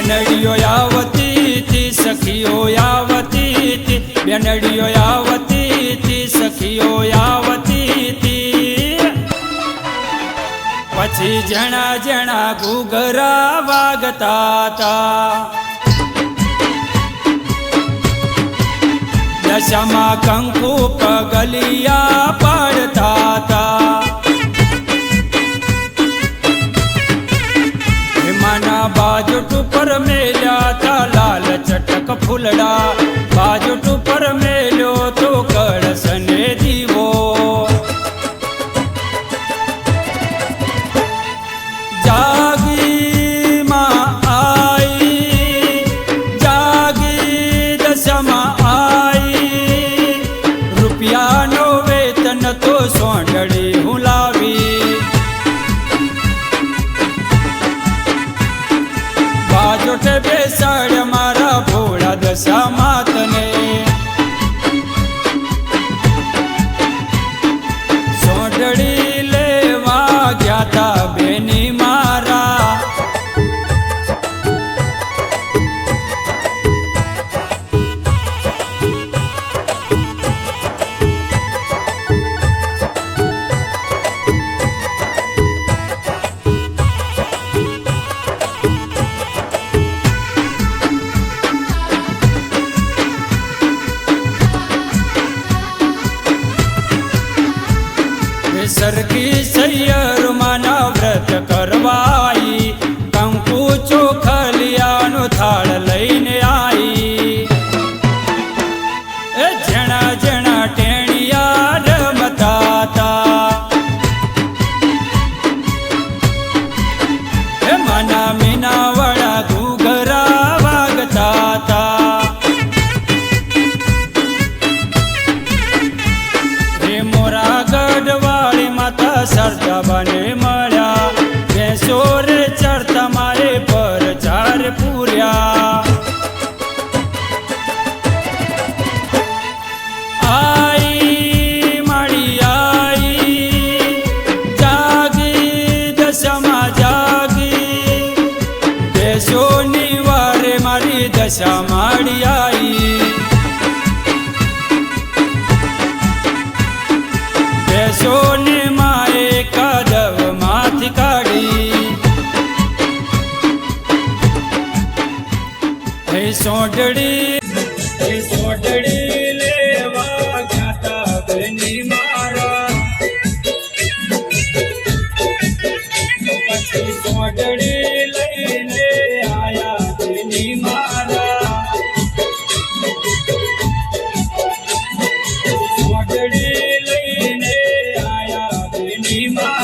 બેનડીઓ આવતી તી સખીઓ આવતી તી બેનડીઓ આવતી તી સખીઓ આવતી તી પછી જણા જણા ઘૂઘરા વાગતા તા દશામાં કંકુ પગલિયા પાડતા તા હિમાના બાજુટ ઉપર મેલ્યા તા લાલ ચટક ફૂલડા બાજુટ ઉપર મેલ્યો તો કળશને દીવો જાગી માં આઈ જાગી દશામાં આઈ રૂપિયાનો વેતન તો સોંડળી હું લાવી બાજોટે બેસાડ મારા ભોળા દશા માતને સોંડળી લેવા ગયા તા બેની મારા સરખી સૈયર માના વ્રત કરવાઈ કંકુ ચોખલિયાનો થાળ લઈને આઈ એ જણા જણા ટેણિયા રમતા તા એ માના મીના વડા ઘૂઘરા વાગતા તા રે મોરા ગઢવાળી માતા સરદાબાને મળ્યા ભેંસો રે ચરતા મારે પર ચાર પૂર્યા આઈ માળી આઈ જાગી દશામાં જાગી ભેંસોની વારે મારી દશા માળી આઈ ભેંસોને માએ કાદવ માંથી કાઢી હે સોંડળી લેવા ગયા તા બેની મારા પછી સોંડળી લઈને આયા બેની મારા સોંડળી લઈને આયા બેની મારા